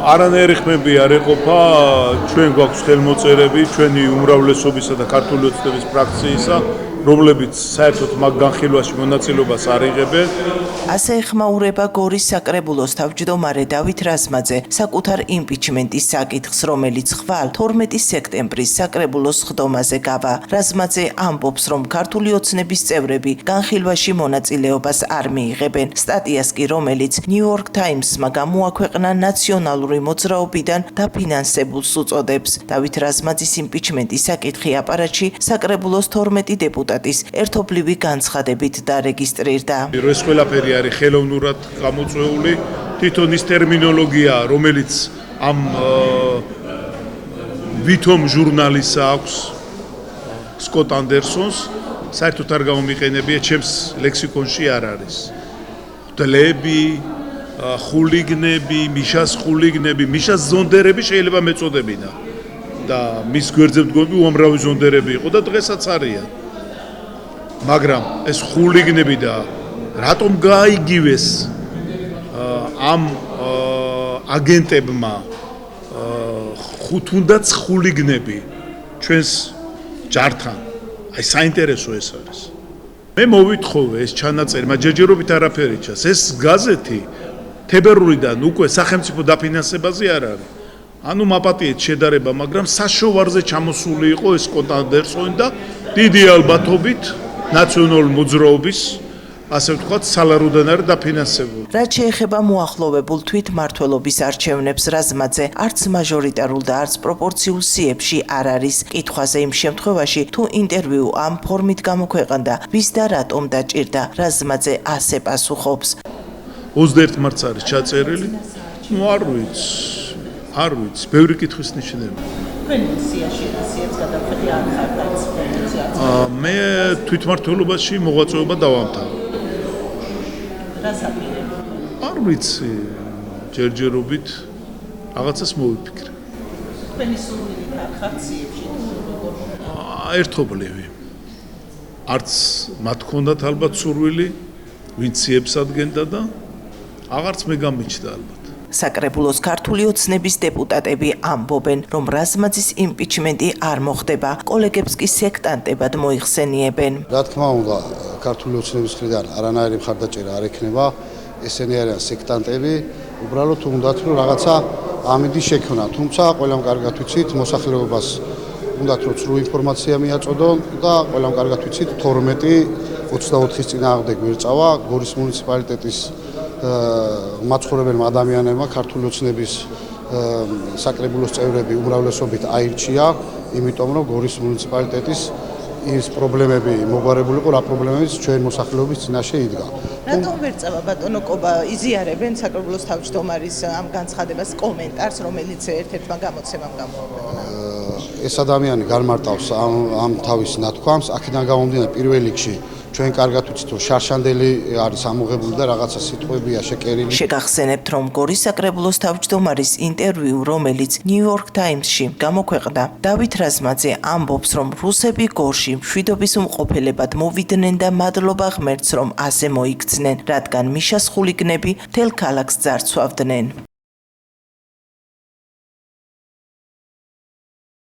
არანაირი ხმები არ ეყოფა, ჩვენ გვაქვს ხელმოწერები, ჩვენი უმრავლესობისა და ქართული ოცნების ფრაქციისა, რომლებიც საერთოდ მაგ განხილვაში მონაწილეობას არ იღებენ. ასე ეხმაურება გორის საკრებულოს თავმჯდომარე დავით რაზმაძე საკუთარ იმპიჩმენტის საკითხს, რომელიც ხვალ 12 სექტემბრის საკრებულოს ხდომაზე გავა. რაზმაძე ამბობს, რომ ქართული ოცნების წევრები განხილვაში მონაწილეობას არ მიიღებენ. სტატიას კი, რომელიც New York Times-მა გამოაქვეყნა ნაციონალური მოძრაობიდან დაფინანსებულს უწოდებს. დავით რაზმაძის იმპიჩმენტის საკითხი აპარატში საკრებულოს 12 დეპუტატის ერთობლივი განცხადებით დარეგისტრირდა. ეს ყველაფერი არის ხელოვნურად გამოწვეული, თვითონ ის ტერმინოლოგია, რომელიც ამ ვითომ ჟურნალისტს აქვს სკოტ ანდერსონს, საერთოდ არ გამომიყენებია, ჩემს ლექსიკონში არ არის. ხდლები, ხულიგნები, მიშას ხულიგნები, მიშას ზონდერები შეიძლება მეწოდებინა და მის გვერდზე მდგომი უამრავი ზონდერები იყო და დღესაც არიან. მაგრამ ეს ხულიგნები და რატომ გაიგივეს ამ აგენტებმა თუნდაც ხულიგნები ჩვენს ჯართან? აი საინტერესო ეს არის. მე მოვითხოვე ეს ჩანაწერი, მაგრამ ჯერჯერობით არაფერი ჩანს. ეს გაზეთი თებერვლიდან უკვე სახელმწიფო დაფინანსებაზე არ არის. ანუ მაპატიეთ შედარება, მაგრამ საშოვარზე ჩამოსული იყო ეს სკოტ ანდერსონი და დიდი ალბათობით ნაციონალური მოძრაობის, ასე ვთქვათ, სალაროდან არის დაფინანსებული. რაც შეეხება მოახლოვებულ თვითმმართველობის არჩევნებს, რაზმაძე არც მაჟორიტარულ და არც პროპორციულ სიებში არ არის. კითხვაზე იმ შემთხვევაში, თუ ინტერვიუ ამ ფორმით გამოქვეყნდა, ვის და რატომ დაჭირდა, რაზმაძე ასე პასუხობს. 21 მარტს არის ჩაწერილი. არ ვიცი, ბევრი კითხვის ნიშნები. მე თვითმმართველობაში მოღვაწეობა დავამთავრე. არ ვიცი, ჯერჯერობით რაღაცას მოვიფიქრე. ერთობლივი. არც მათ ჰქონდათ ალბათ სურვილი, ვინც სიებს ადგენდა და აღარც მე გამიჩნდა ალბათ. საკრებულოს ქართული ოცნების დეპუტატები ამბობენ, რომ რაზმაძის იმპიჩმენტი არ მოხდება, კოლეგებს კი სექტანტებად მოიხსენიებენ. რა თქმა უნდა, ქართული ოცნების მხრიდან არანაირი მხარდაჭერა არ ექნება, ესენი არიან სექტანტები, უბრალოდ უნდათ რომ რაღაცა ამინდი შექმნა, თუმცა ყველამ კარგად ვიცით, მოსახლეობას უნდათ რომ სრულ ინფორმაცია მიაწოდონ და ყველამ კარგად ვიცით 12-24-ის წინააღმდეგ ვერ წავა გორის მუნიციპალიტეტის მაცხოვრებელმა ადამიანებმა ქართული ოცნების საკრებულოს წევრები უმრავლესობით აირჩია, იმიტომ რომ გორის მუნიციპალიტეტის ის პრობლემები მოგვარებული იყო, რა პრობლემებიც ჩვენ მოსახლეობის წინაშე იდგა. რატომ ვერ წავა ბატონო კობა, იზიარებენ საკრებულოს თავმჯდომარის ამ განცხადებას კომენტარს, რომელიც ერთ-ერთმა გამოცემამ გამოაქვეყნა? ეს ადამიანი განმარტავს ამ თავის ნათქვამს, აქედან გამომდინარე პირველ რიგში ჩვენ კარგად ვიცით, რომ შარშანდელი არის ამოღებული და რაღაცა სიტყვებია შეკერილი. შეგახსენებთ, რომ გორის საკრებულოს თავმჯდომარის ინტერვიუ, რომელიც New York Times-ში გამოქვეყნდა, დავით რაზმაძე ამბობს, რომ რუსები გორში მშვიდობის უმყოფელებად მოვიდნენ და მადლობა ღმერთს, რომ ასე მოიქცნენ, რადგან მიშას ხულიგნები მთელ ქალაქს ძარცვავდნენ.